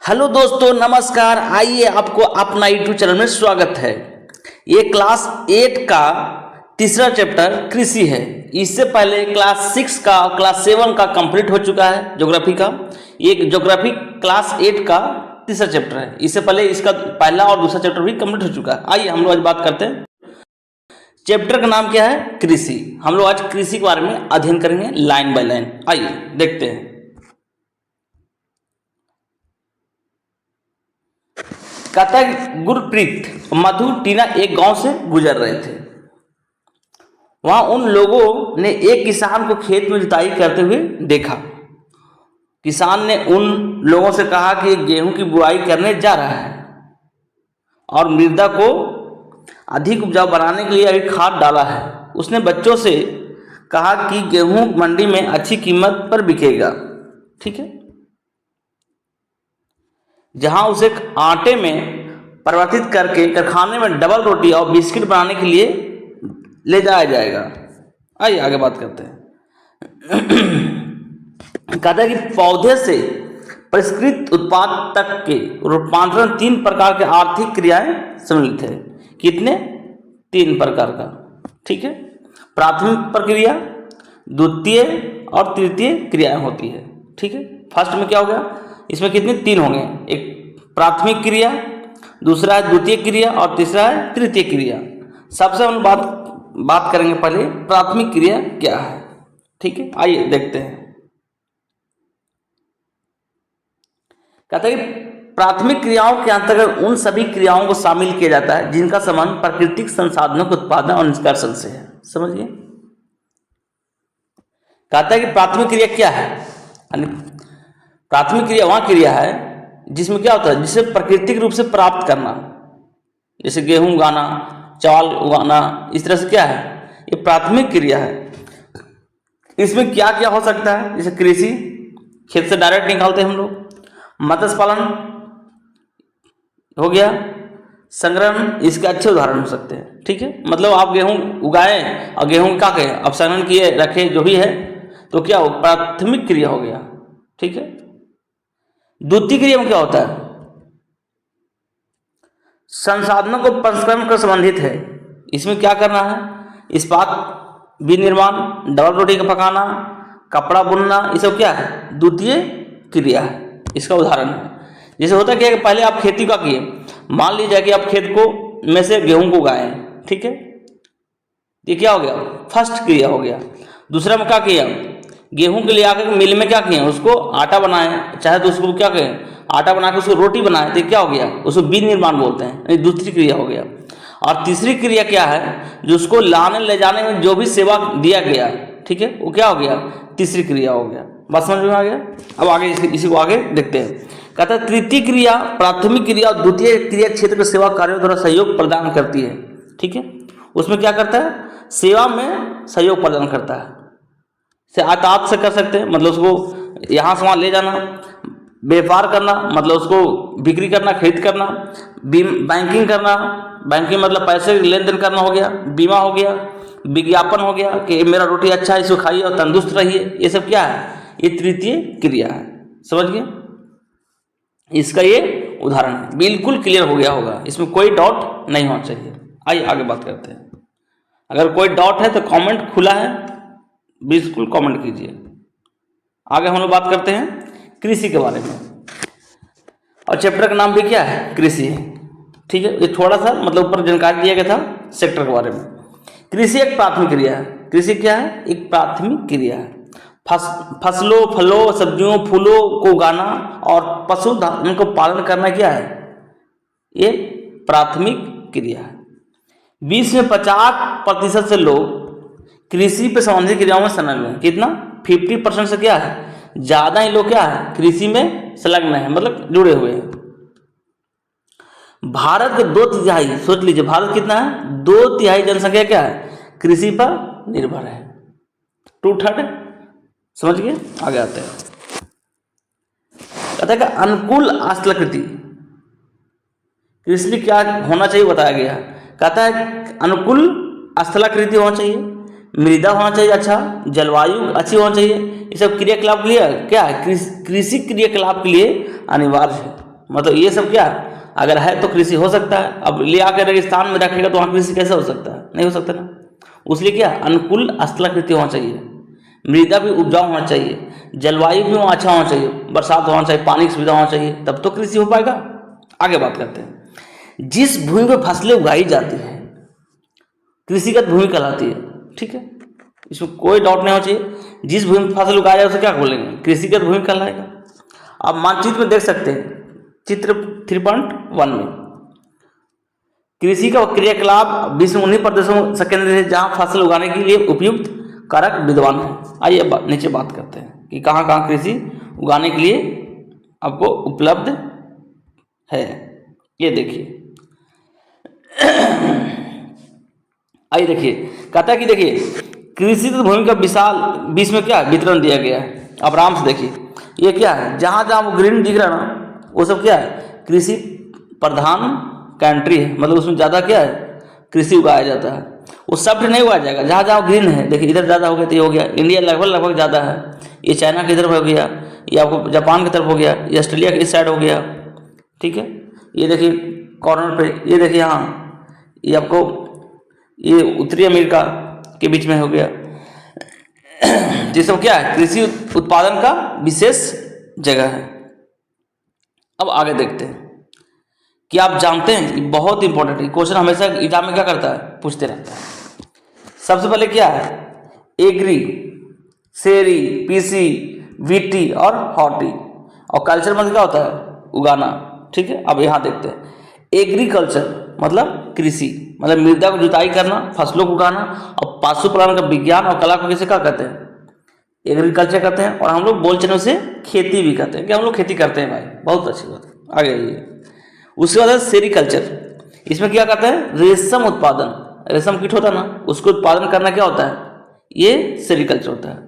Hello दोस्तों, नमस्कार। आइए, आपको अपना यूट्यूब चैनल में स्वागत है। ये क्लास 8 का तीसरा चैप्टर कृषि है। इससे पहले क्लास 6 का और क्लास 7 का कंप्लीट हो चुका है ज्योग्राफी का। ये ज्योग्राफी क्लास 8 का तीसरा चैप्टर है। इससे पहले इसका पहला और दूसरा चैप्टर भी कंप्लीट हो चुका है। आइए हम लोग आज बात करते हैं। चैप्टर का नाम क्या है? कृषि। हम लोग आज कृषि के बारे में अध्ययन करेंगे लाइन बाय लाइन। आइए देखते हैं। कहता है गुरप्रीत मधु टीना एक गांव से गुजर रहे थे। वहां उन लोगों ने एक किसान को खेत में जुताई करते हुए देखा। किसान ने उन लोगों से कहा कि गेहूं की बुआई करने जा रहा है और मृदा को अधिक उपजाऊ बनाने के लिए अभी खाद डाला है। उसने बच्चों से कहा कि गेहूं मंडी में अच्छी कीमत पर बिकेगा, ठीक है, जहां उसे आटे में परिवर्तित करके कारखाने में डबल रोटी और बिस्किट बनाने के लिए ले जाया जाएगा। आइए आगे बात करते हैं। कहता है कि पौधे से परिष्कृत उत्पाद तक के रूपांतरण 3 प्रकार के आर्थिक क्रियाएं सम्मिलित है। कितने? 3 प्रकार का, ठीक है। प्राथमिक प्रक्रिया, द्वितीय और तृतीय क्रियाएं होती है, ठीक है। फर्स्ट में क्या हो गया? इसमें कितने? 3 होंगे। एक प्राथमिक क्रिया, दूसरा है द्वितीय क्रिया और तीसरा है तृतीय क्रिया। सबसे हम बात करेंगे पहले प्राथमिक क्रिया क्या है, ठीक है। आइए देखते हैं। कहते हैं कि प्राथमिक क्रियाओं के अंतर्गत उन सभी क्रियाओं को शामिल किया जाता है जिनका संबंध प्राकृतिक संसाधनों के उत्पादन और निष्कर्षण से है। समझिए, कहता है कि प्राथमिक क्रिया क्या है। प्राथमिक क्रिया वह क्रिया है जिसमें क्या होता है, जिसे प्राकृतिक रूप से प्राप्त करना, जैसे गेहूं उगाना, चावल उगाना, इस तरह से क्या है, ये प्राथमिक क्रिया है। इसमें क्या क्या हो सकता है? जैसे कृषि, खेत से डायरेक्ट निकालते हैं हम लोग। मत्स्य पालन हो गया, संग्रहण इसके अच्छे उदाहरण हो सकते हैं, ठीक है। मतलब आप गेहूं उगाएं और गेहूं क्या कहें, अब संग्रहण किए रखे जो भी है, तो क्या हो, प्राथमिक क्रिया हो गया, ठीक है। द्वितीय क्रिया में क्या होता है? संसाधनों को प्रसंस्करण कर संबंधित है। इसमें क्या करना है? इस्पात विनिर्माण, डबल रोटी का पकाना, कपड़ा बुनना, ये सब क्या है? द्वितीय क्रिया है। इसका उदाहरण है, जैसे होता क्या है कि पहले आप खेती का किए, मान लीजिए कि आप खेत को में से गेहूं को उगाए, ठीक है, ये क्या हो गया? फर्स्ट क्रिया हो गया। दूसरा में क्या किया? गेहूं के लिए आकर मिल में क्या किए? उसको आटा बनाए, चाहे तो उसको क्या कहें, आटा बना के उसको रोटी बनाए, तो क्या हो गया? उसको विनिर्माण बोलते हैं। ये दूसरी क्रिया हो गया। और तीसरी क्रिया क्या है? जो उसको लाने ले जाने में जो भी सेवा दिया गया, ठीक है, वो क्या हो गया? तीसरी क्रिया हो गया। बात समझ में आ गया? अब आगे इसी को आगे देखते हैं। कहता है तृतीय क्रिया प्राथमिक क्रिया और द्वितीय क्रिया क्षेत्र के सेवा कार्यों द्वारा सहयोग प्रदान करती है, ठीक है। उसमें क्या करता है? सेवा में सहयोग प्रदान करता है। से आयात से कर सकते हैं, मतलब उसको यहाँ सामान ले जाना, व्यापार करना मतलब उसको बिक्री करना, खरीद करना, बैंकिंग करना, बैंकिंग मतलब पैसे लेन देन करना हो गया, बीमा हो गया, विज्ञापन हो गया कि मेरा रोटी अच्छा है, इसको खाइए और तंदुरुस्त रहिए, ये सब क्या है? ये तृतीय क्रिया है। समझ गए? इसका ये उदाहरण है। बिल्कुल क्लियर हो गया होगा, इसमें कोई डाउट नहीं होना चाहिए। आइए आगे बात करते हैं। अगर कोई डाउट है तो कमेंट खुला है, बिल्कुल कमेंट कीजिए। आगे हम लोग बात करते हैं कृषि के बारे में, और चैप्टर का नाम भी क्या है? कृषि है, ठीक है। ये थोड़ा सा मतलब ऊपर जानकारी दिया गया था सेक्टर के बारे में। कृषि एक प्राथमिक क्रिया है। कृषि क्या है? एक प्राथमिक क्रिया है। फसलों, फलों, सब्जियों, फूलों को उगाना और पशुधन को पालन करना क्या है? ये प्राथमिक क्रिया है। 20 में 50% से लोग कृषि पे संबंधित क्रियाओं में संलग्न है। कितना? 50% से क्या है? ज्यादा ही लोग क्या है? कृषि में संलग्न है, मतलब जुड़े हुए हैं। भारत के 2/3, सोच लीजिए भारत कितना है? 2/3 जनसंख्या क्या है? कृषि पर निर्भर है। 2/3, समझ गए? आगे आते हैं। कहता है कि अनुकूल स्थलाकृति कृषि क्या होना चाहिए बताया गया है। कहता है अनुकूल स्थलाकृति होना चाहिए, मृदा होना चाहिए अच्छा, जलवायु अच्छी होना चाहिए। ये सब क्रियाकलाप के लिए क्या है? कृषि क्रियाकलाप के लिए अनिवार्य है। मतलब ये सब क्या अगर है तो कृषि हो सकता है। अब ले आकर रेगिस्तान में रखेगा तो वहाँ कृषि कैसे हो सकता है, नहीं हो सकता ना। उसलिए क्या अनुकूल स्थलाकृति होना चाहिए, मृदा भी उपजाऊ होना चाहिए, जलवायु भी वहाँ अच्छा होना चाहिए, बरसात होना चाहिए, पानी की सुविधा होना चाहिए, तब तो कृषि हो पाएगा। आगे बात करते हैं। जिस भूमि पर फसलें उगाई जाती है कृषिगत भूमि कहलाती है। ठीक है, इसमें कोई डाउट नहीं होना चाहिए। जिस भूमि पर फसल उगाया जाए उसे क्या बोलेंगे, कृषिगत भूमि कहलाएगा। आप मानचित्र में देख सकते हैं, चित्र 3.1 में कृषि का क्रियाकलाप विश्व में उन्हीं प्रदेशों से केंद्रित है जहां फसल उगाने के लिए उपयुक्त कारक विद्यमान है। आइए नीचे बात करते हैं कि कहाँ कहाँ कृषि उगाने के लिए आपको उपलब्ध है। ये देखिए, आइए देखिए, कहता है कि देखिए कृषि भूमि का विशाल बीच में क्या वितरण दिया गया है। आप आराम से देखिए, ये क्या है, जहाँ जहाँ वो ग्रीन दिख रहा है ना वो सब क्या है, कृषि प्रधान कंट्री है, मतलब उसमें ज़्यादा क्या है कृषि उगाया जाता है। वो सब नहीं उगाया जाएगा, जहाँ जहाँ ग्रीन है देखिए, इधर ज़्यादा हो गया तो ये हो गया, इंडिया लगभग ज़्यादा है, ये चाइना की तरफ हो गया, ये आपको जापान की तरफ हो गया, ये ऑस्ट्रेलिया की इस साइड हो गया। ठीक है, ये देखिए कॉर्नर पे, ये देखिए यहाँ ये आपको ये उत्तरी अमेरिका के बीच में हो गया। ये सब क्या है, कृषि उत्पादन का विशेष जगह है। अब आगे देखते हैं कि आप जानते हैं, बहुत इंपॉर्टेंट है क्वेश्चन, हमेशा एग्जाम में क्या करता है, पूछते रहता है। सबसे पहले क्या है, एग्री, शेरी, पीसी, वीटी और हॉर्टी, और कल्चर मतलब क्या होता है, उगाना। ठीक है, अब यहाँ देखते हैं, एग्रीकल्चर मतलब कृषि, मतलब मृदा को जुताई करना, फसलों को उगाना, और पशुपालन का विज्ञान और कला को किसे क्या कहते हैं, एग्रीकल्चर कहते हैं। और हम लोग बोलचाल से खेती भी कहते हैं कि हम लोग खेती करते हैं भाई, बहुत अच्छी बात है। आगे आइए, उसके बाद है सेरीकल्चर, इसमें क्या कहते हैं, रेशम उत्पादन, रेशम कीट होता है ना, उसको उत्पादन करना क्या होता है, ये सेरीकल्चर होता है।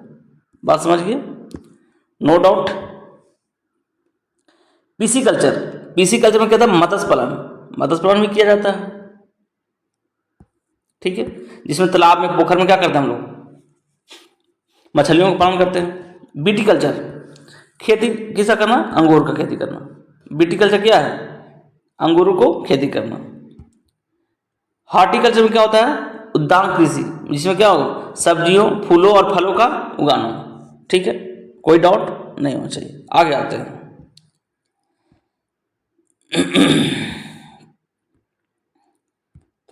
बात समझ गए, नो डाउट। पीसीकल्चर, पीसीकल्चर में क्या था, मत्स्य पालन, मत्स्य पालन भी किया जाता है। ठीक है, जिसमें तालाब में पोखर में क्या करते हैं हम लोग, मछलियों का पालन करते हैं। बीटीकल्चर, खेती किसका करना, अंगूर का खेती करना। बीटीकल्चर क्या है, अंगूरों को खेती करना। हॉर्टिकल्चर में क्या होता है, उद्यान कृषि, जिसमें क्या होगा, सब्जियों, फूलों और फलों का उगाना। ठीक है, कोई डाउट नहीं होना चाहिए। आगे आते हैं,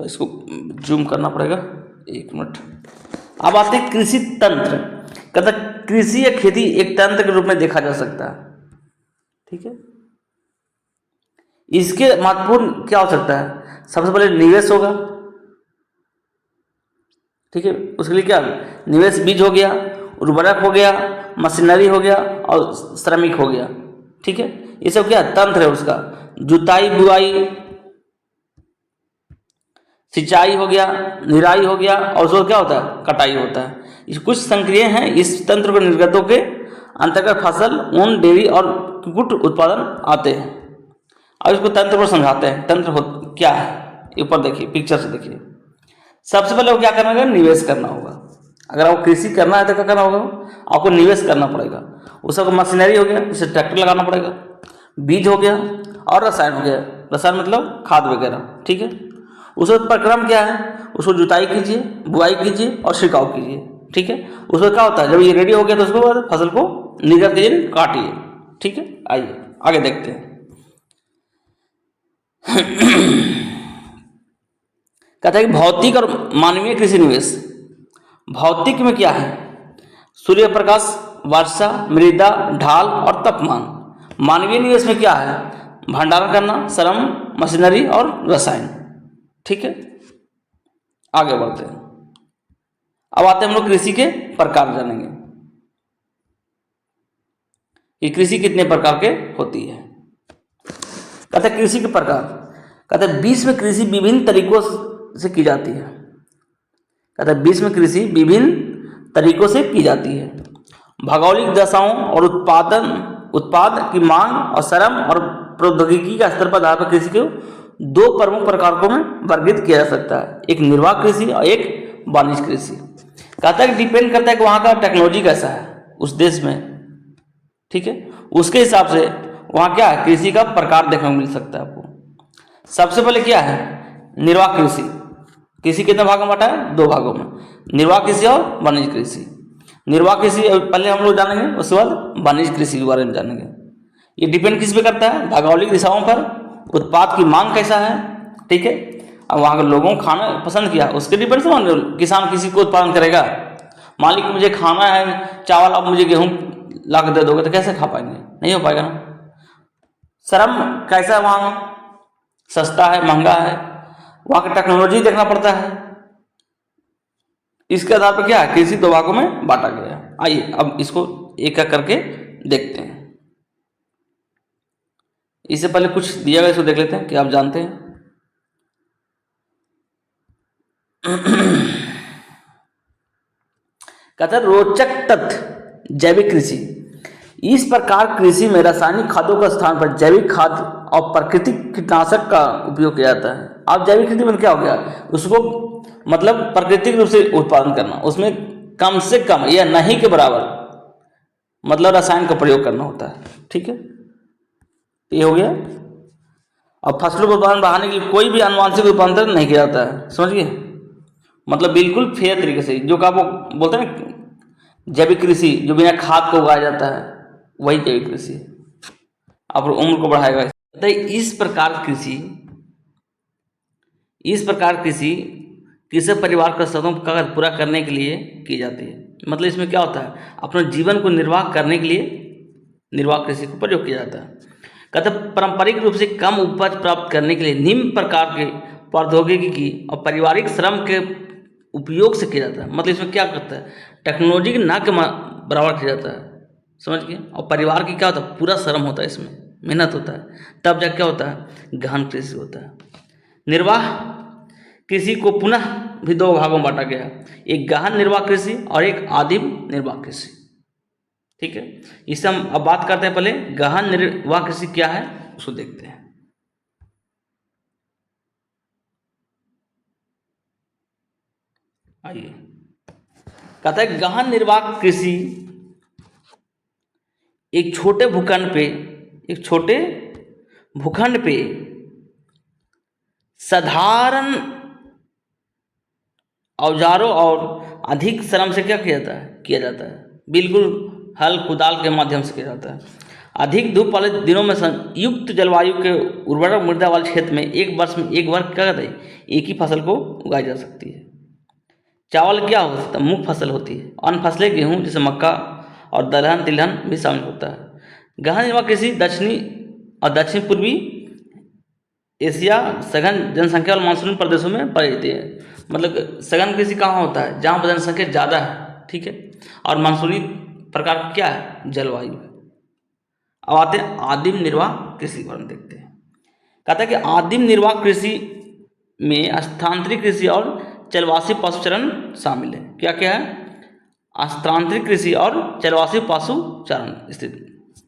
तो इसको जूम करना पड़ेगा, 1 मिनट। अब आते हैं कृषि तंत्र, कहता कृषि या खेती एक तंत्र के रूप में देखा जा सकता है। ठीक है, इसके महत्वपूर्ण क्या हो सकता है, सबसे पहले निवेश होगा। ठीक है, उसके लिए क्या, निवेश बीज हो गया, उर्वरक हो गया, मशीनरी हो गया और श्रमिक हो गया। ठीक है, ये सब क्या तंत्र है उसका, जुताई, बुआई, सिंचाई हो गया, निराई हो गया, और उसको क्या होता है, कटाई होता है। इस कुछ संक्रिय हैं इस तंत्र के निर्गतों के अंतर्गत फसल, ऊन, डेयरी और कुक्कुट उत्पादन आते हैं। अब इसको तंत्र को समझाते हैं, तंत्र क्या है, ऊपर देखिए, पिक्चर से देखिए। सबसे पहले वो क्या करना होगा, निवेश करना होगा। अगर आपको कृषि करना है तो क्या करना होगा, आपको निवेश करना पड़ेगा। उसका मशीनरी हो गया, जैसे ट्रैक्टर लगाना पड़ेगा, बीज हो गया, और रसायन हो गया, रसायन मतलब खाद वगैरह। ठीक है, उसका प्रक्रम क्या है, उसको जुताई कीजिए, बुआई कीजिए और छिड़काव कीजिए। ठीक है, उसमें क्या होता है, जब ये रेडी हो गया तो उसके बाद फसल को निर्गत कीजिए, काटिए। ठीक है, आइए आगे देखते हैं। कहता है कि भौतिक और मानवीय कृषि निवेश। भौतिक में क्या है, सूर्य प्रकाश, वर्षा, मृदा, ढाल और तापमान। मानवीय निवेश में क्या है, भंडारण करना, श्रम, मशीनरी और रसायन। ठीक है, आगे बढ़ते हैं। अब आते हैं हम लोग कृषि के प्रकार जानेंगे कि कृषि कितने प्रकार के होती है। कहते हैं कृषि के प्रकार, कहते हैं 20 में कृषि विभिन्न तरीकों से की जाती है। कहते हैं 20 में कृषि विभिन्न तरीकों से की जाती है। भौगोलिक दशाओं और उत्पाद की मांग और श्रम और प्रौद्योगिकी के स्तर पर आधार पर कृषि को 2 प्रमुख प्रकारों में वर्गीकृत किया जा सकता है, एक निर्वाह कृषि और एक वाणिज्य कृषि। कहता है कि डिपेंड करता है कि वहाँ का टेक्नोलॉजी कैसा है उस देश में। ठीक है, उसके हिसाब से वहाँ क्या है, कृषि का प्रकार देखने को मिल सकता है आपको। सबसे पहले क्या है, निर्वाह कृषि। कृषि कितने भागों में बांटा है, 2 भागों में, निर्वाह कृषि और वाणिज्य कृषि। निर्वाह कृषि पहले हम लोग जानेंगे, उसके बाद वाणिज्य कृषि के बारे में जानेंगे। ये डिपेंड किस पे करता है, भौगोलिक दिशाओं पर, उत्पाद की मांग कैसा है, ठीक है। अब वहाँ के लोगों को खाना पसंद किया, उसके डिपेंड से किसान किसी को उत्पादन करेगा। मान लीजिए मुझे खाना है चावल, आप मुझे गेहूँ ला के दे दोगे तो कैसे खा पाएंगे, नहीं हो पाएगा ना। श्रम कैसा है वहाँ, सस्ता है महंगा है, वहाँ की टेक्नोलॉजी देखना पड़ता है। इसके आधार पर क्या है, कृषि 2 भागों में बांटा गया है। आइए अब इसको एक एक करके देखते हैं। इससे पहले कुछ दिया गया, इसको देख लेते हैं कि आप जानते हैं। कहते हैं रोचक तथ्य जैविक कृषि। इस प्रकार कृषि में रासायनिक खादों का स्थान पर जैविक खाद और प्राकृतिक कीटनाशक का उपयोग किया जाता है। अब जैविक खेती में क्या हो गया, उसको मतलब प्राकृतिक रूप से उत्पादन करना, उसमें कम से कम या नहीं के बराबर मतलब रसायन का प्रयोग करना होता है, ठीक है। ये हो गया। अब फसलों का उत्पादन बढ़ाने के लिए कोई भी आनुवंशिक रूपांतरण नहीं किया जाता है, समझिए। मतलब बिल्कुल फेयर तरीके से, जो का वो बोलते हैं ना जैविक कृषि, जो बिना खाद को उगाया जाता है, वही जैविक कृषि है। आप उम्र को बढ़ाएगा। तो इस प्रकार कृषि किसी परिवार का सदों का पूरा करने के लिए की जाती है। मतलब इसमें क्या होता है, अपने जीवन को निर्वाह करने के लिए निर्वाह कृषि का प्रयोग किया जाता है। कहते पारंपरिक रूप से कम उपज प्राप्त करने के लिए निम्न प्रकार के प्रौद्योगिकी और पारिवारिक श्रम के उपयोग से किया जाता है। मतलब इसमें क्या करता है, टेक्नोलॉजी के ना के बराबर किया जाता है, समझ गए। और परिवार की क्या होता है, पूरा श्रम होता है, इसमें मेहनत होता है, तब जाके क्या होता है, गहन कृषि होता है। निर्वाह कृषि को पुनः भी 2 भागों में बांटा गया, एक गहन निर्वाह कृषि और एक आदिम निर्वाह कृषि, ठीक है। इससे हम अब बात करते हैं, पहले गहन निर्वाह कृषि क्या है उसको देखते हैं। आइए, कहता है गहन निर्वाह कृषि एक छोटे भूखंड पे साधारण औजारों और अधिक श्रम से क्या किया जाता है, बिल्कुल हल कुदाल के माध्यम से किया जाता है। अधिक धूप वाले दिनों में संयुक्त जलवायु के उर्वरक मृदा वाले क्षेत्र में एक वर्ष में एक बार क्या कहते हैं, एक ही फसल को उगाई जा सकती है। चावल क्या हो सकता है, मुख्य फसल होती है। अन्य फसलें गेहूँ जैसे मक्का और दलहन तिलहन भी शामिल होता है। गहन निर्वाह कृषि दक्षिणी और दक्षिण पूर्वी एशिया सघन जनसंख्या वाले मानसूनी प्रदेशों में पाई जाती है। मतलब सघन कृषि कहाँ होता है, जहाँ पर जनसंख्या ज़्यादा है, ठीक है, और मानसूनी प्रकार की क्या है, जलवायु है। अब आते हैं आदिम निर्वाह कृषि के बारे में देखते हैं। कहता है कि आदिम निर्वाह कृषि में स्थानांतरित कृषि और चलवासी पशुचरण शामिल है। क्या क्या है, स्थानांतरित कृषि और चलवासी पशुचरण स्थिति।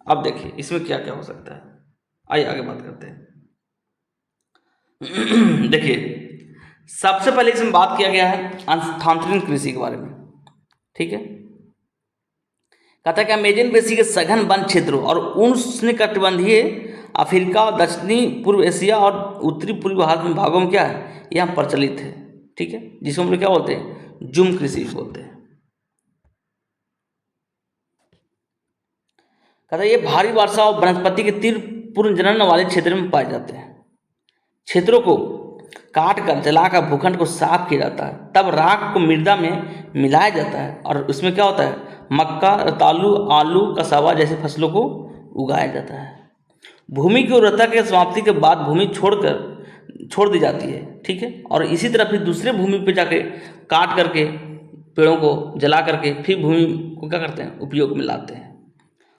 अब देखिए इसमें क्या क्या हो सकता है, आइए आगे बात करते हैं। देखिए सबसे पहले इसमें बात किया गया है स्थानांतरित कृषि के बारे में, ठीक है। कहता है कि अमेजन बेसी के सघन वन क्षेत्रों और उष्णकटिबंधीय अफ्रीका और दक्षिणी पूर्व एशिया और उत्तरी पूर्वी भारत में भागों में क्या है, यहाँ प्रचलित है, ठीक है, जिसको हम लोग क्या बोलते हैं, झूम कृषि बोलते हैं। कहता है ये भारी वर्षा और वनस्पति के तीव्र पुनर्जनन वाले क्षेत्र में पाए जाते हैं। क्षेत्रों को काट कर जलाकर भूखंड को साफ किया जाता है, तब राख को मृदा में मिलाया जाता है और उसमें क्या होता है, मक्का, रतालू, आलू, कसावा जैसे फसलों को उगाया जाता है। भूमि की उर्वरता के समाप्ति के बाद भूमि छोड़ दी जाती है, ठीक है, और इसी तरह फिर दूसरे भूमि पे जाके काट करके पेड़ों को जला करके फिर भूमि को क्या करते हैं, उपयोग में लाते हैं।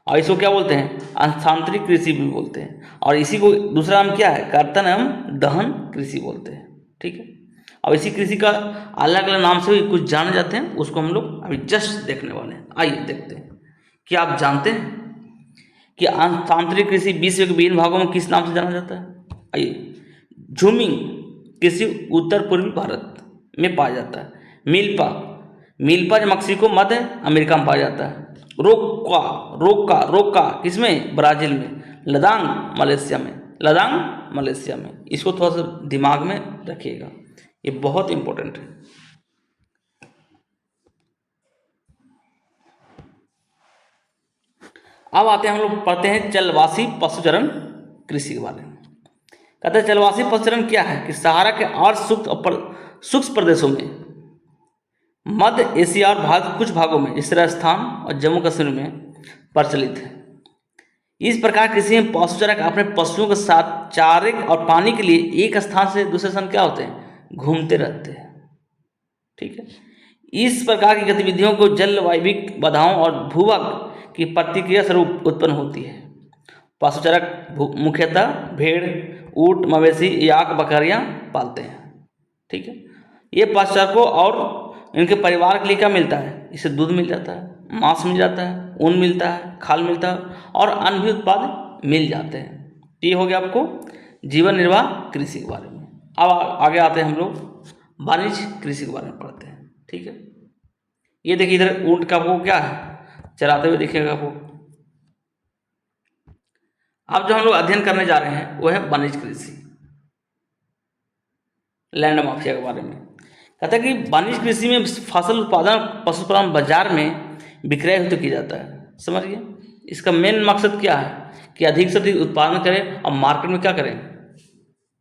और इसको क्या बोलते हैं, स्थानांतरित कृषि भी बोलते हैं। और इसी को दूसरा नाम क्या है, कर्तन एवं दहन कृषि बोलते हैं, ठीक है। अब इसी कृषि का अलग अलग नाम से भी कुछ जाने जाते हैं, उसको हम लोग अभी जस्ट देखने वाले हैं। आइए देखते हैं। क्या आप जानते हैं कि स्थानांतरित कृषि विश्व के विभिन्न भागों में किस नाम से जाना जाता है? आइए, झूमिंग कृषि उत्तर पूर्वी भारत में पाया जाता है। मिल्पा मैक्सिको मध्य अमेरिका में पाया जाता है। रोका किसमें, ब्राजील में। लदांग मलेशिया में, लदांग मलेशिया में। इसको थोड़ा सा दिमाग में रखिएगा, ये बहुत इंपॉर्टेंट है। अब आते हैं, हम लोग पढ़ते हैं जलवासी पशुचरण कृषि के बारे में। कहते हैं जलवासी पशुचरण क्या है कि सहारा के 8 शुष्क प्रदेशों में, मध्य एशिया और भारत के कुछ भागों में जैसे राजस्थान और जम्मू कश्मीर में प्रचलित है। इस प्रकार कृषि में पशुचरक अपने पशुओं के साथ चारे और पानी के लिए एक स्थान से दूसरे स्थान क्या होते हैं, घूमते रहते हैं। ठीक है, इस प्रकार की गतिविधियों को जलवायविक बाधाओं और भूभाग की प्रतिक्रिया स्वरूप उत्पन्न होती है। पशुचरक मुख्यतः भेड़, ऊंट, मवेशी, याक, बकरियां पालते हैं। ठीक है, ये पशुचरकों और इनके परिवार के लिए क्या मिलता है, इससे दूध मिल जाता है, मांस मिल जाता है, ऊन मिलता है, खाल मिलता है और अन्य भी उत्पाद मिल जाते हैं। ये हो गया आपको जीवन निर्वाह कृषि के बारे में। अब आगे आते हैं हम लोग वाणिज्य कृषि के बारे में पढ़ते हैं। ठीक है, ये देखिए इधर ऊंट का वो क्या है, चराते हुए दिखेगा आपको। अब जो हम लोग अध्ययन करने जा रहे हैं वो है वाणिज्य कृषि, लैंड माफिया के बारे में। कहता है कि वाणिज्य कृषि में फसल उत्पादन पशुपालन बाजार में विक्रय हेतु किया जाता है। समझिए, इसका मेन मकसद क्या है कि अधिक से अधिक उत्पादन करें और मार्केट में क्या करें,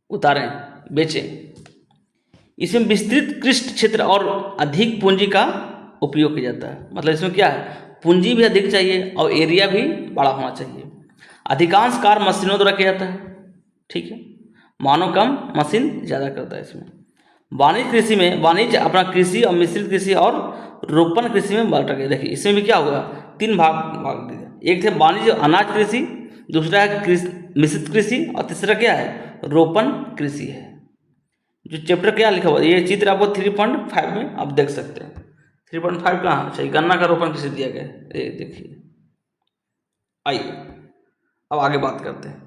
उतारें, बेचें। इसमें विस्तृत कृषि क्षेत्र और अधिक पूंजी का उपयोग किया जाता है। मतलब इसमें क्या है, पूंजी भी अधिक चाहिए और एरिया भी बड़ा होना चाहिए। अधिकांश कार्य मशीनों द्वारा किया जाता है। ठीक है, मानव कम, मशीन ज़्यादा करता है। इसमें वाणिज्य कृषि में वाणिज्य अपना कृषि और मिश्रित कृषि और रोपण कृषि में बांटा गया। देखिए इसमें भी क्या होगा, 3 भाग दिया। एक थे वाणिज्य अनाज कृषि, दूसरा है मिश्रित कृषि और तीसरा क्या है, रोपण कृषि है। जो चैप्टर क्या लिखा हुआ है, ये चित्र आपको 3.5 में आप देख सकते हैं। 3.5 कहाँ चाहिए, गन्ना का रोपण कृषि दिया गया है, ये देखिए। आइए अब आगे बात करते हैं।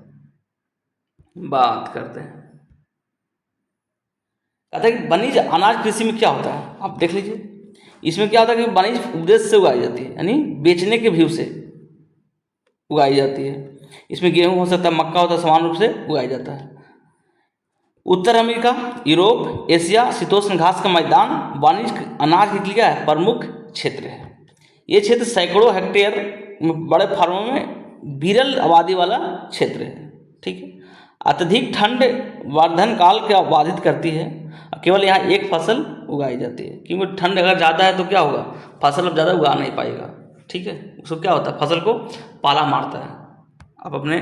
कहता है कि वाणिज्य अनाज कृषि में क्या होता है, आप देख लीजिए। इसमें क्या होता है कि वाणिज्य उद्देश्य से उगाई जाती है, यानी बेचने के व्यू से उगाई जाती है। इसमें गेहूं हो सकता है, मक्का होता है, समान रूप से उगाया जाता है। उत्तर अमेरिका, यूरोप, एशिया, शीतोष्ण घास का मैदान वाणिज्य अनाज के लिए क्या है, प्रमुख क्षेत्र है। ये क्षेत्र सैकड़ों हेक्टेयर बड़े फार्मों में विरल आबादी वाला क्षेत्र है। ठीक है, अत्यधिक ठंड वर्धन काल को बाधित करती है। केवल यहाँ एक फसल उगाई जाती है, क्योंकि ठंड अगर ज़्यादा है तो क्या होगा, फसल अब ज़्यादा उगा नहीं पाएगा। ठीक है, उसको क्या होता है, फसल को पाला मारता है। आप अपने,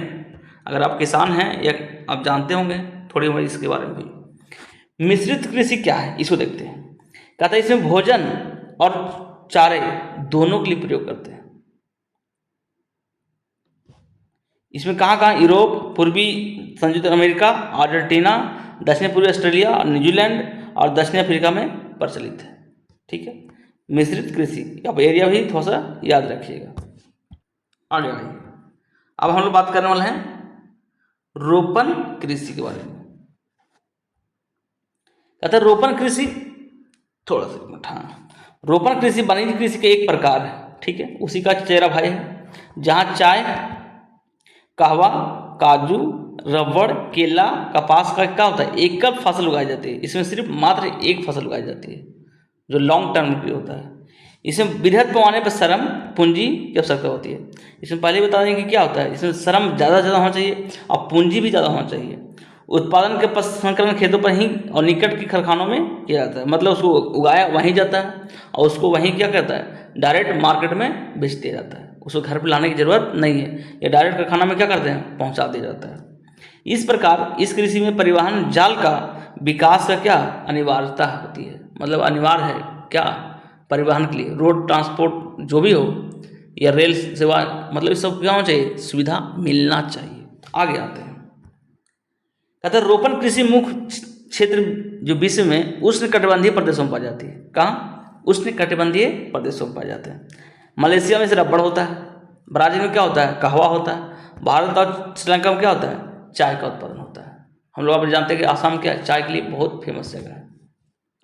अगर आप किसान हैं या आप जानते होंगे थोड़ी बहुत इसके बारे में भी। मिश्रित कृषि क्या है, इसको देखते हैं। कहता है इसमें भोजन और चारे दोनों के लिए प्रयोग करते हैं। इसमें कहाँ कहाँ, यूरोप, पूर्वी संयुक्त अमेरिका, अर्जेंटीना, दक्षिण पूर्वी ऑस्ट्रेलिया और न्यूजीलैंड और दक्षिण अफ्रीका में प्रचलित है। ठीक है, मिश्रित कृषि, आप एरिया भी थोड़ा सा याद रखिएगा। आगे आइए, अब हम लोग बात करने वाले हैं रोपण कृषि के बारे में। कहते हैं रोपण कृषि, थोड़ा सा हाँ, रोपण कृषि वाणिज्य कृषि का एक प्रकार है। ठीक है, उसी का चेहरा भाई है, जहाँ चाय, कहवा, काजू, रबड़, केला, कपास का क्या होता है, एकल फसल उगाई जाती है। इसमें सिर्फ मात्र एक फसल उगाई जाती है जो लॉन्ग टर्म के लिए होता है। इसमें वृहद पैमाने पर श्रम पूंजी की आवश्यकता होती है। इसमें पहले बता दें कि क्या होता है, इसमें श्रम ज़्यादा होना चाहिए और पूंजी भी ज़्यादा होना चाहिए। उत्पादन के प्रसंस्करण खेतों पर ही और निकट के कारखानों में किया जाता है। मतलब उसको उगाया वहीं जाता है और उसको वहीं क्या करता है, डायरेक्ट मार्केट में बेच दिया जाता है। उसको घर पर लाने की ज़रूरत नहीं है, ये डायरेक्ट कारखाना में क्या करते हैं, पहुंचा दिया जाता है। इस प्रकार इस कृषि में परिवहन जाल का विकास का क्या अनिवार्यता होती है। मतलब अनिवार्य है क्या, परिवहन के लिए रोड ट्रांसपोर्ट जो भी हो या रेल सेवा, मतलब इस सब क्या होना चाहिए, सुविधा मिलना चाहिए। आगे आते हैं, कहते हैं रोपण कृषि मुख्य क्षेत्र जो विश्व में उष्ण कटिबंधीय प्रदेशों में पाई जाती है। कहाँ, उष्ण कटिबंधीय प्रदेशों में पाए जाते हैं। मलेशिया में से रबड़ होता है, ब्राजील में क्या होता है, कहवा होता है, भारत और श्रीलंका में क्या होता है, चाय का उत्पादन होता है। हम लोग आप जानते हैं कि आसाम क्या चाय के लिए बहुत फेमस जगह है।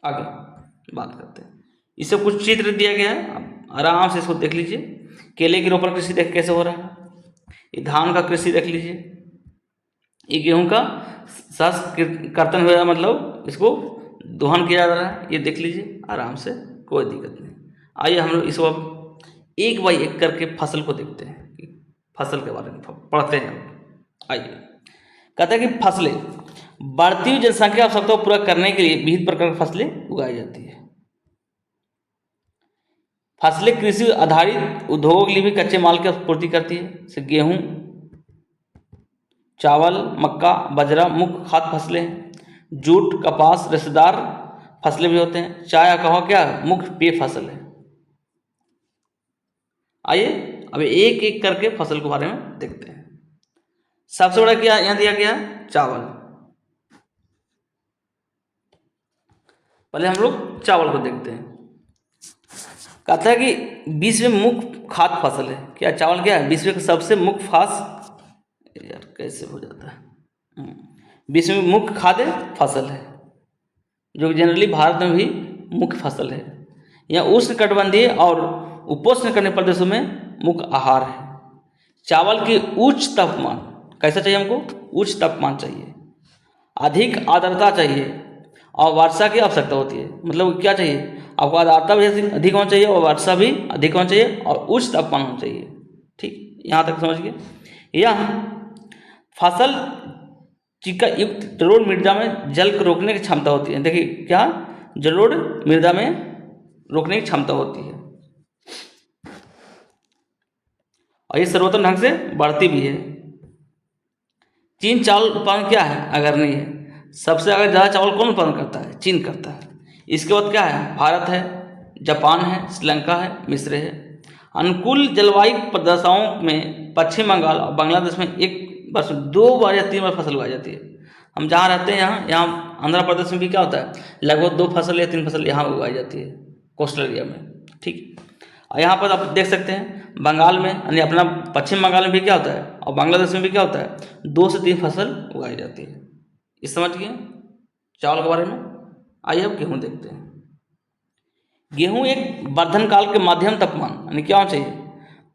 आगे बात करते हैं, इससे कुछ चित्र दिया गया है, आप आराम से इसको देख लीजिए। केले की रोपण कृषि देख कैसे हो रहा है, ये धान का कृषि देख लीजिए, ये गेहूं का सस कर्तन हुआ, मतलब इसको दोहन किया जा रहा है, ये देख लीजिए आराम से, कोई दिक्कत नहीं। आइए हम लोग इसको अब एक बाई एक करके फसल को देखते हैं कि फसल के बारे में पढ़ते हैं। आइए, कहते हैं कि फसलें, बढ़ती हुई जनसंख्या आवश्यकता को पूरा करने के लिए विविध प्रकार की फसलें उगाई जाती है। फसलें कृषि आधारित उद्योगों के लिए भी कच्चे माल की आपूर्ति करती है, जैसे गेहूं, चावल, मक्का, बाजरा मुख्य खाद्य फसलें हैं। जूट, कपास रेशेदार फसलें भी होते हैं। चाय या कहवा क्या मुख्य पेय फसल है। आइए अब एक एक करके फसल के बारे में देखते हैं। सबसे बड़ा क्या यहाँ दिया गया है, चावल। पहले हम लोग चावल को देखते हैं। कहता है कि विश्व में मुख्य खाद्य फसल है। क्या चावल क्या है, विश्व का सबसे मुख्य यार कैसे हो जाता है, विश्व में मुख्य खाद्य फसल है, जो जनरली भारत में भी मुख्य फसल है। यह उष्णकटिबंधीय और उपोष्णकटिबंधीय प्रदेशों में मुख्य आहार है। चावल की उच्च तापमान, कैसा चाहिए हमको, उच्च तापमान चाहिए, अधिक आर्द्रता चाहिए और वर्षा की आवश्यकता होती है। मतलब क्या चाहिए आपको, आर्द्रता भी अधिक होना चाहिए और वर्षा भी अधिक होना चाहिए और उच्च तापमान होना चाहिए। ठीक, यहाँ तक समझ गए। यह फसल चिका युक्त जलोढ़ मृदा में जल को रोकने की क्षमता होती है। देखिए क्या, जलोढ़ मृदा में रोकने की क्षमता होती है और ये सर्वोत्तम ढंग से बढ़ती भी है। चीन चावल उत्पादन क्या है, अगर नहीं है, सबसे अगर ज़्यादा चावल कौन उत्पादन करता है, चीन करता है। इसके बाद क्या है, भारत है, जापान है, श्रीलंका है, मिस्र है। अनुकूल जलवायु प्रदशाओं में पश्चिम बंगाल और बांग्लादेश में एक वर्ष 2 बार या 3 बार फसल उगाई जाती है। हम जहाँ रहते हैं यहाँ आंध्र प्रदेश में भी क्या होता है, लगभग 2 फसल या 3 फसल यहाँ उगाई जाती है, कोस्टल एरिया में। ठीक, और यहाँ पर आप देख सकते हैं बंगाल में, यानी अपना पश्चिम बंगाल में भी क्या होता है और बांग्लादेश में भी क्या होता है, 2 से 3 फसल उगाई जाती है। इस समझ गए चावल के बारे में। आइए अब गेहूँ देखते हैं। गेहूँ एक वर्धन काल के मध्यम तापमान, यानी क्या होना चाहिए,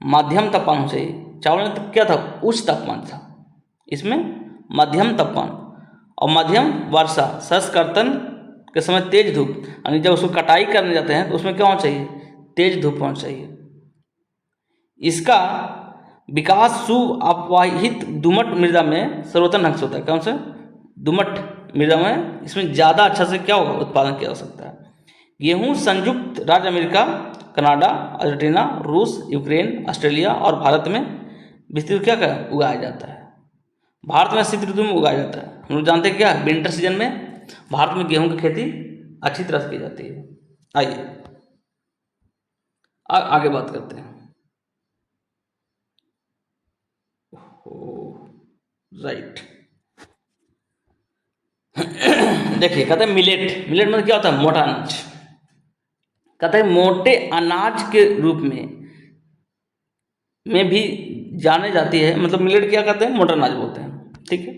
मध्यम तापमान होना चाहिए। चावल में तो क्या था, उच्च तापमान था, इसमें मध्यम तापमान और मध्यम वर्षा, शस्य कर्तन के समय तेज धूप, यानी जब उसको कटाई करने जाते हैं तो उसमें क्या होना चाहिए, तेज धूप होना चाहिए। इसका विकास सुअपवाहित दुमट मृदा में सर्वोत्तम ढंग से होता है। कौन से, दुमट मृदा में, इसमें ज़्यादा अच्छा से क्या होगा, उत्पादन किया जा सकता है। गेहूँ संयुक्त राज्य अमेरिका, कनाडा, अर्जेंटीना, रूस, यूक्रेन, ऑस्ट्रेलिया और भारत में विस्तृत क्या कर उगाया जाता है। भारत में शीत ऋतु में उगाया जाता है। हम लोग जानते हैं क्या, विंटर सीजन में भारत में गेहूं की खेती अच्छी तरह से की जाती है। आइए आगे बात करते हैं। राइट, देखिए कहते हैं मिलेट। मिलेट मतलब क्या होता है, मोटा अनाज। कहते हैं मोटे अनाज के रूप में भी जाने जाती है। मतलब मिलेट क्या कहते हैं, मोटा अनाज बोलते हैं। ठीक है,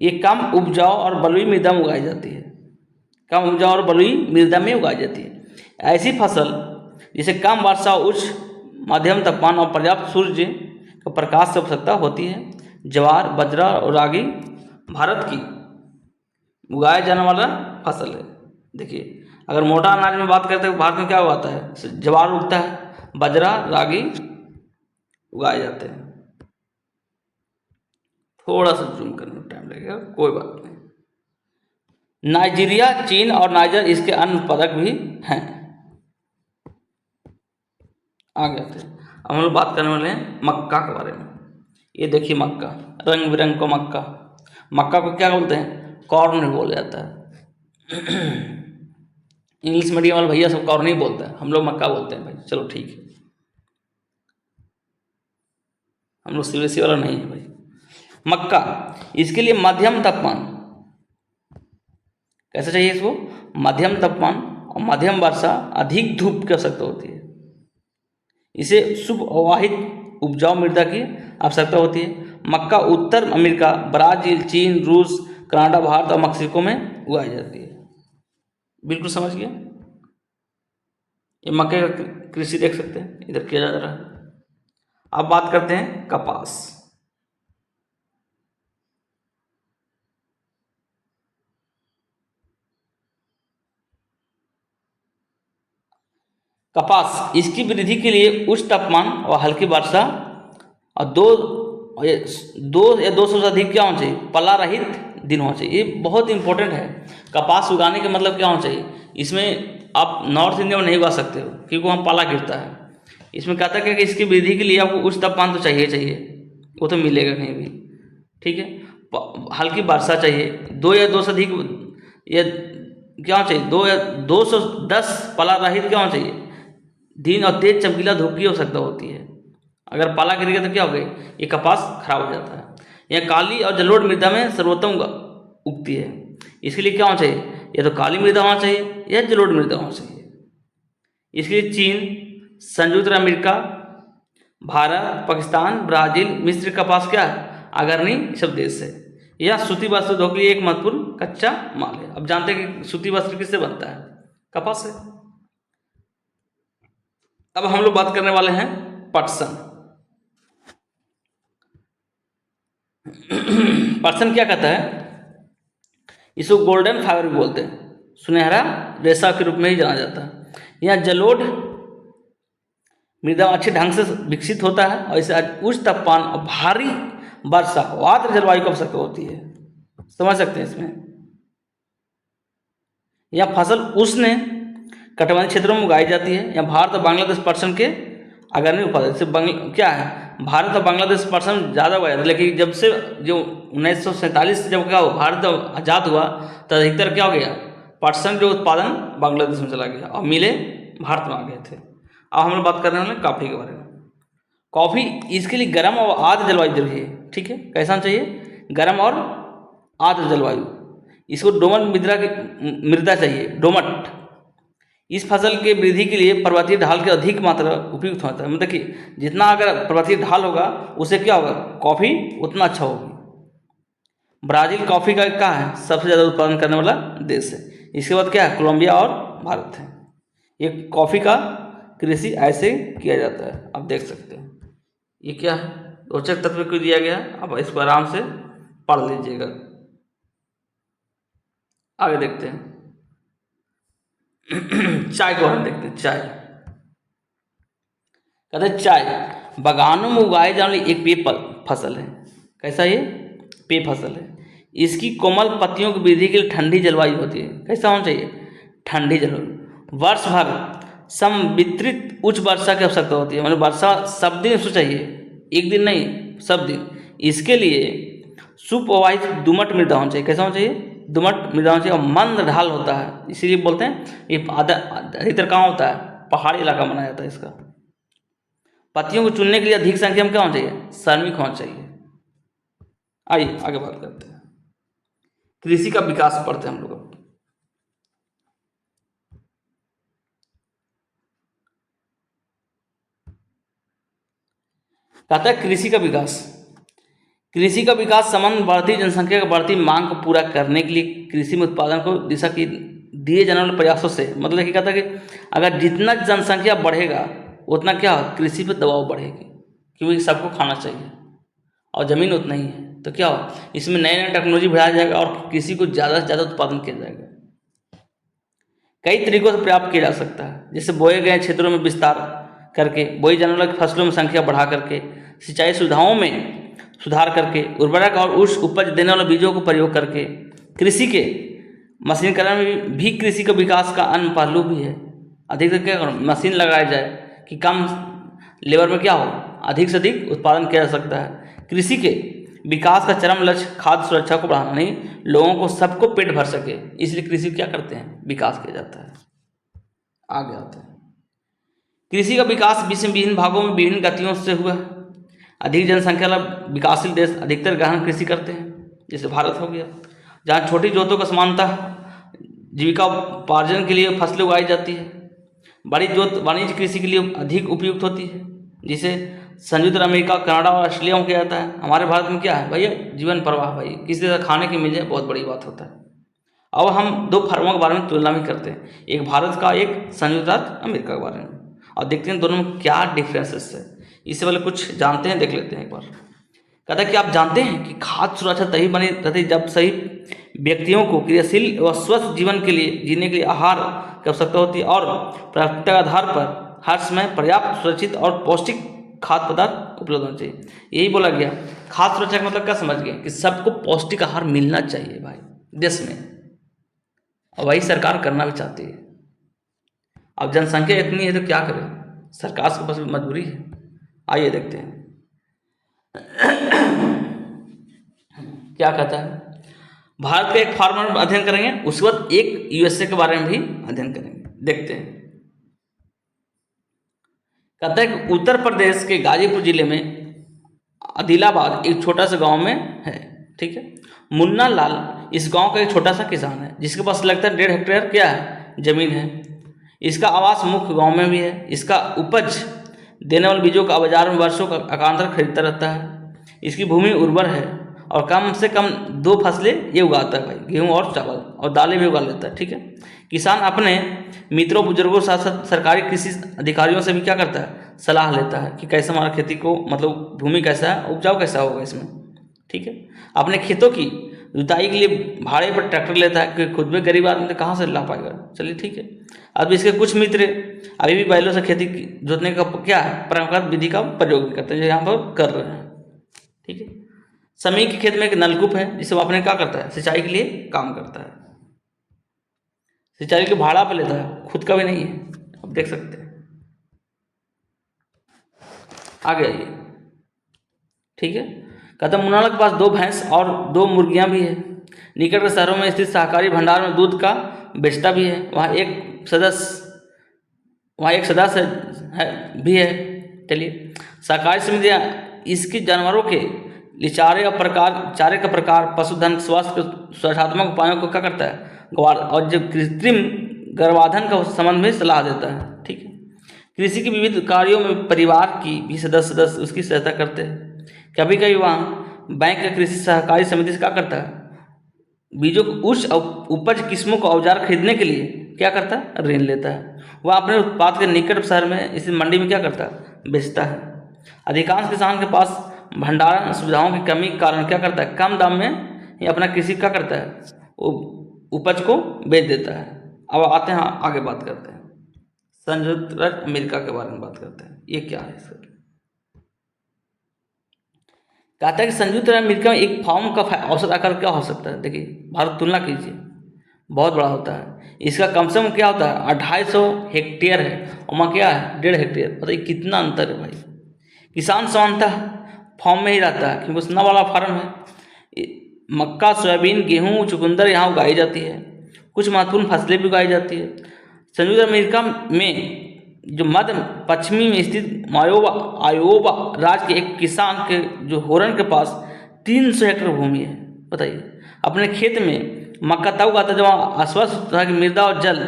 ये कम उपजाऊ और बलुई मृदा में उगाई जाती है। कम उपजाऊ और बलुई मृदा में उगाई जाती है। ऐसी फसल जिसे कम वर्षा, उच्च मध्यम तापमान और पर्याप्त सूर्य का प्रकाश की आवश्यकता होती है। ज्वार, बाजरा और रागी भारत की उगाया जाने वाला फसल है। देखिए अगर मोटा अनाज में बात करते हैं भारत में क्या उगाता है, ज्वार उगता है, बाजरा, रागी उगाए जाते हैं। थोड़ा सा जूम करने में टाइम लगेगा, कोई बात नहीं। नाइजीरिया, चीन और नाइजर इसके अन्य उत्पादक भी हैं। आगे आते हैं। अब हम लोग बात करने वाले हैं मक्का के बारे में। ये देखिए मक्का, रंग बिरंग का मक्का। मक्का को क्या बोलते हैं, कॉर्न बोला जाता है। इंग्लिश मीडियम वाले भैया सब कॉर्न ही बोलते हैं, हम लोग मक्का बोलते हैं भाई। चलो ठीक है, हम लोग सीबीएसई वाला नहीं है भाई। मक्का, इसके लिए मध्यम तापमान, कैसा चाहिए इसको, मध्यम तापमान और मध्यम वर्षा, अधिक धूप की आवश्यकता होती है। इसे सुअपवाहित उपजाऊ मृदा की आवश्यकता होती है। मक्का उत्तर अमेरिका, ब्राजील, चीन, रूस, कनाडा, भारत और मैक्सिको में उगाई जाती है। बिल्कुल समझ गए। ये मक्के का कृषि देख सकते हैं, इधर किया जा रहा है। अब बात करते हैं कपास। कपास, इसकी वृद्धि के लिए उच्च तापमान और हल्की वर्षा और दो या 200 से अधिक क्या होना चाहिए, पला रहित दिन होना चाहिए। ये बहुत इंपॉर्टेंट है। कपास उगाने का मतलब क्या होना चाहिए, इसमें आप नॉर्थ इंडिया में नहीं उगा सकते हो क्योंकि वहाँ पाला गिरता है। इसमें कहता है कि इसकी वृद्धि के लिए आपको उच्च तापमान तो चाहिए, वो तो मिलेगा कहीं भी, ठीक है। हल्की वर्षा चाहिए, 2 या 2 से अधिक, या क्या होना चाहिए, 2 या 210 पला रहित क्या होना चाहिए दिन, और तेज चमकीला धूप की आवश्यकता होती है। अगर पाला गिर गया तो क्या हो गई, ये कपास खराब हो जाता है। यह काली और जलोढ़ मृदा में सर्वोत्तम उगती है। इसके लिए क्या होना चाहिए, या तो काली मृदा होना चाहिए या जलोढ़ मृदा होना चाहिए। इसके लिए चीन, संयुक्त अमेरिका, भारत, पाकिस्तान, ब्राज़ील, मिस्र कपास क्या है, अग्रणी सब देश है। यह सूती वस्त्र उद्योग के लिए एक महत्वपूर्ण कच्चा माल है। अब जानते हैं कि सूती वस्त्र किससे बनता है, कपास से। अब हम लोग बात करने वाले हैं पटसन। पटसन क्या कहता है, इसको गोल्डन फाइबर भी बोलते हैं, सुनहरा रेशा के रूप में ही जाना जाता है। यह जलोढ़ मृदा अच्छे ढंग से विकसित होता है और इसे उच्च तापमान और भारी वर्षा आर्द्र जलवायु की आवश्यकता होती है। समझ सकते हैं इसमें। यह फसल उष्ण कटिबंधीय क्षेत्रों में उगाई जाती है। यह भारत और बांग्लादेश पटसन के अग्रणी उत्पादक से क्या है, भारत और बांग्लादेश पटसन ज़्यादा उगाया था, लेकिन जब से जो 1947 से जब क्या हुआ, भारत आज़ाद हुआ तो अधिकतर क्या हो गया, पटसन जो उत्पादन बांग्लादेश में चला गया और मिले भारत में आ गए थे। अब हम लोग बात करने वाले कॉफ़ी के बारे में। कॉफ़ी, इसके लिए गर्म और आर्द्र जलवायु जरूरी है, ठीक है। कैसा चाहिए, गर्म और आर्द्र जलवायु। इसको डोमट मृदा चाहिए, डोमट। इस फसल के वृद्धि के लिए पर्वतीय ढाल की अधिक मात्रा उपयुक्त होता है। मतलब कि जितना अगर पर्वतीय ढाल होगा उससे क्या होगा, कॉफ़ी उतना अच्छा होगी। ब्राज़ील कॉफ़ी का क्या है, सबसे ज़्यादा उत्पादन करने वाला देश है। इसके बाद क्या है, कोलंबिया और भारत है। ये कॉफ़ी का कृषि ऐसे किया जाता है, आप देख सकते हैं। ये क्या है, रोचक तत्व क्यों दिया गया, अब इसको आराम से पढ़ लीजिएगा। आगे देखते हैं चाय को हम देखते हैं। चाय कहते हैं, चाय बागानों में उगाए जाने वाली एक पेय फसल है। कैसा, ये पेय फसल है। इसकी कोमल पत्तियों की वृद्धि के लिए ठंडी जलवायु होती है। कैसा होना चाहिए, ठंडी जलवायु। वर्ष भर संवितरित उच्च वर्षा की आवश्यकता होती है, मतलब वर्षा सब दिन उसको चाहिए, एक दिन नहीं, सब दिन। इसके लिए सुप्रवाहित दुमट मृदा होना चाहिए। कैसा होना चाहिए, दुमट मृदा होना चाहिए और मंद ढाल होता है, इसीलिए बोलते हैं ये अधिकतर कहाँ होता है, पहाड़ी इलाका माना जाता है इसका। पत्तियों को चुनने के लिए अधिक संख्या में क्या होना चाहिए, श्रमिक होना चाहिए। आइए आगे बात करते हैं, कृषि का विकास पढ़ते हैं हम लोग। कहता है कृषि का विकास। कृषि का विकास संबंध बढ़ती जनसंख्या की बढ़ती मांग को पूरा करने के लिए कृषि में उत्पादन को दिशा की दिए जाने वाले प्रयासों से, मतलब कि कहता है कि अगर जितना जनसंख्या बढ़ेगा उतना क्या कृषि पर दबाव बढ़ेगी, क्योंकि सबको खाना चाहिए और ज़मीन उतना ही है, तो क्या हो इसमें नए नए टेक्नोलॉजी बढ़ाया जाएगा और कृषि को ज़्यादा से ज़्यादा उत्पादन किया जाएगा। कई तरीकों से प्राप्त किया जा सकता है, जैसे बोए गए क्षेत्रों में विस्तार करके, बोई जाने वाली फसलों में संख्या बढ़ा करके, सिंचाई सुविधाओं में सुधार करके, उर्वरक और उच्च उपज देने वाले बीजों को प्रयोग करके, कृषि के मशीनीकरण में भी कृषि का विकास का अन्य पहलू भी है। अधिक से क्या मशीन लगाया जाए कि कम लेबर में क्या हो, अधिक से अधिक उत्पादन किया जा सकता है। कृषि के विकास का चरम लक्ष्य खाद्य सुरक्षा को बढ़ाना, नहीं लोगों को सबको पेट भर सके, इसलिए कृषि क्या करते हैं, विकास किया जाता है। आगे आते हैं, कृषि का विकास विश्व में विभिन्न भागों में विभिन्न गतियों से हुआ। अधिक जनसंख्या वाला विकासशील देश अधिकतर गहन कृषि करते हैं, जैसे भारत हो गया, जहाँ छोटी जोतों का समानतः जीविका उपार्जन के लिए फसलें उगाई जाती है। बड़ी जोत वाणिज्य कृषि के लिए अधिक उपयुक्त होती है, जिसे संयुक्त अमेरिका, कनाडा और ऑस्ट्रेलिया में किया जाता है। हमारे भारत में क्या है भैया, जीवन प्रवाह, भाई किसी तरह खाने की मिल जाए बहुत बड़ी बात होता है। अब हम दो फर्मों के बारे में तुलना भी करते हैं, एक भारत का, एक संयुक्त अमेरिका के बारे में, और देखते हैं दोनों में क्या डिफरेंसेस है। इससे पहले कुछ जानते हैं, देख लेते हैं एक बार। कहता है कि आप जानते हैं कि खाद्य सुरक्षा तभी बनी रहती है जब सही व्यक्तियों को क्रियाशील व स्वस्थ जीवन के लिए जीने के लिए आहार की आवश्यकता होती है, और प्राथमिकता के आधार पर हर समय पर्याप्त, सुरक्षित और पौष्टिक खाद्य पदार्थ उपलब्ध होना चाहिए। यही बोला गया। खाद्य सुरक्षा का मतलब क्या समझ गए कि सबको पौष्टिक आहार मिलना चाहिए भाई देश में, और वही सरकार करना भी चाहती है। अब जनसंख्या इतनी है तो क्या करें, सरकार के पास मजबूरी है। आइए देखते हैं क्या कहता है। भारत का एक फार्मर अध्ययन करेंगे, उसके बाद एक यूएसए के बारे में भी अध्ययन करेंगे। देखते हैं। कहता है कि उत्तर प्रदेश के गाजीपुर जिले में आदिलाबाद एक छोटा सा गांव में है, ठीक है। मुन्ना लाल इस गांव का एक छोटा सा किसान है, जिसके पास लगता है 1.5 हेक्टेयर क्या है, जमीन है। इसका आवास मुख्य गांव में भी है। इसका उपज देने वाले बीजों का बाजार में वर्षों का अकांतर खरीदता रहता है। इसकी भूमि उर्वर है और कम से कम 2 फसलें ये उगाता है भाई, गेहूं और चावल, और दालें भी उगा लेता है, ठीक है। किसान अपने मित्रों बुजुर्गों के साथ साथ सरकारी कृषि अधिकारियों से भी क्या करता है, सलाह लेता है कि कैसे हमारा खेती को, मतलब भूमि कैसा है, उपजाऊ कैसा होगा इसमें, ठीक है। अपने खेतों की जुताई के लिए भाड़े पर ट्रैक्टर लेता है, कि खुद में गरीब आदमी तो कहाँ से ला पाएगा। चलिए ठीक है। अब इसके कुछ मित्र अभी भी बैलों से खेती जोतने का क्या है, परंपरागत विधि का प्रयोग भी करते हैं, जो यहाँ पर कर रहे हैं, ठीक है। समी के खेत में एक नलकूप है, जिसे वो अपने क्या करता है, सिंचाई के लिए काम करता है। सिंचाई के भाड़ा पे लेता है, खुद का भी नहीं है। अब देख सकते हैं, आगे आइए, ठीक है। कहता मुन्ना लाल के पास 2 भैंस और 2 मुर्गियां भी है। निकट के शहरों में स्थित सहकारी भंडार में दूध का बेचता भी है। वहाँ एक सदस्य भी है। चलिए, सहकारी समितियाँ इसकी जानवरों के लिए चारे का प्रकार, पशुधन स्वास्थ्य सुरक्षात्मक उपायों को क्या करता है, और जो कृत्रिम गर्भाधान का संबंध में सलाह देता है, ठीक है। कृषि के विविध कार्यों में परिवार की भी सदस्य उसकी सहायता करते हैं। कभी कभी वहाँ बैंक या कृषि सहकारी समिति से क्या करता है, बीजों को उच्च उपज किस्मों को औजार खरीदने के लिए क्या करता है, ऋण लेता है। वह अपने उत्पाद के निकट शहर में इस मंडी में क्या करता है, बेचता है। अधिकांश किसान के पास भंडारण सुविधाओं की कमी के कारण क्या करता है, कम दाम में ही अपना कृषि क्या करता है, उपज को बेच देता है। अब आते हैं, आगे बात करते हैं संयुक्त राज्य अमेरिका के बारे में बात करते हैं। ये क्या है इसका, कहता है कि संयुक्त राज्य अमेरिका में एक फार्म का औसत आकार क्या हो सकता है। देखिए, भारत तुलना कीजिए, बहुत बड़ा होता है। इसका कम से कम क्या होता है, 250 हेक्टेयर है, और वहाँ क्या है, 1.5 हेक्टेयर। बताइए कितना अंतर है भाई। किसान सामान्यतः फार्म में ही रहता है, क्योंकि उतना बड़ा फार्म है। मक्का, सोयाबीन, गेहूँ, चुकंदर यहाँ उगाई जाती है। कुछ महत्वपूर्ण फसलें भी उगाई जाती है। संयुक्त अमेरिका में जो मध्य पश्चिमी में स्थित आयोवा राज्य के एक किसान के जो होरन के पास 300 हेक्टेयर भूमि है। बताइए, अपने खेत में मक्का तब उगाता है जब आश्वस्त होता है कि मृदा और जल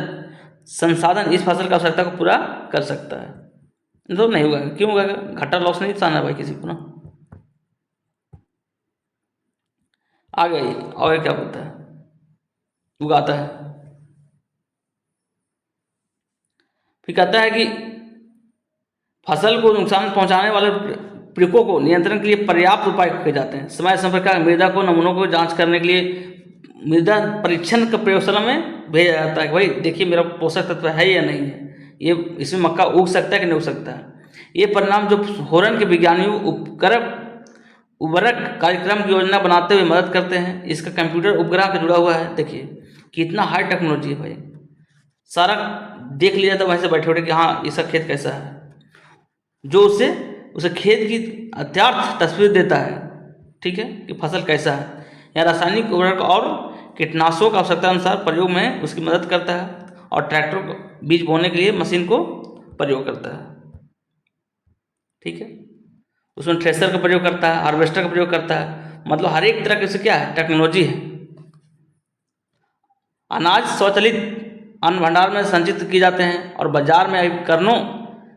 संसाधन इस फसल की आवश्यकता को पूरा कर सकता है। तो नहीं उगाएगा, क्यों उगाएगा, घाटा लॉस नहीं सहना भाई किसी को ना। आगे और क्या बोलता है, उगाता है। फिर कहता है कि फसल को नुकसान पहुंचाने वाले प्रकों को नियंत्रण के लिए पर्याप्त उपाय किए जाते हैं। समय समय पर मृदा को नमूनों को जांच करने के लिए मृदा परीक्षण का प्रयोगशाला में भेजा जाता है कि भाई देखिए मेरा पोषक तत्व है या नहीं है, ये इसमें मक्का उग सकता है कि नहीं उग सकता है। ये परिणाम जो होरन के वैज्ञानिकों उर्वरक कार्यक्रम की योजना बनाते हुए मदद करते हैं। इसका कंप्यूटर उपग्रह से जुड़ा हुआ है। देखिए कितना हाई टेक्नोलॉजी है भाई, सारा देख लिया था वहीं से बैठे बैठे कि हाँ इसका खेत कैसा है, जो उसे खेत की अत्यर्थ तस्वीर देता है, ठीक है, कि फसल कैसा है। या रासायनिक उर्वरक और कीटनाशकों का आवश्यकता अनुसार प्रयोग में उसकी मदद करता है, और ट्रैक्टर को बीज बोने के लिए मशीन को प्रयोग करता है, ठीक है। उसमें थ्रेशर का प्रयोग करता है, हार्वेस्टर का प्रयोग करता है। मतलब हर एक तरह के से क्या है, टेक्नोलॉजी है। अनाज स्वचालित अन्न भंडार में संचित किए जाते हैं और बाजार में उपकरणों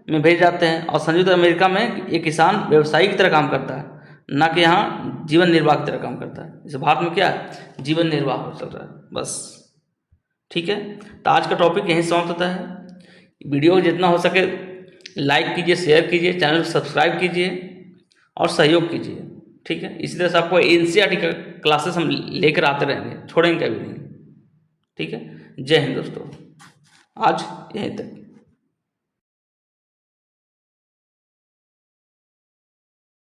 में भेज जाते हैं। और संयुक्त अमेरिका में एक किसान व्यवसायी की तरह काम करता है, ना कि यहाँ जीवन निर्वाह की तरह काम करता है। जैसे भारत में क्या है, जीवन निर्वाह हो चल रहा है बस, ठीक है। तो आज का टॉपिक यहीं समाप्त होता है। वीडियो को जितना हो सके लाइक कीजिए, शेयर कीजिए, चैनल को सब्सक्राइब कीजिए और सहयोग कीजिए, ठीक है। इसी तरह से आपको एनसीईआरटी का क्लासेस हम लेकर आते रहेंगे, छोड़ेंगे कभी नहीं, ठीक है। जय हिंद दोस्तों, आज यहीं तक।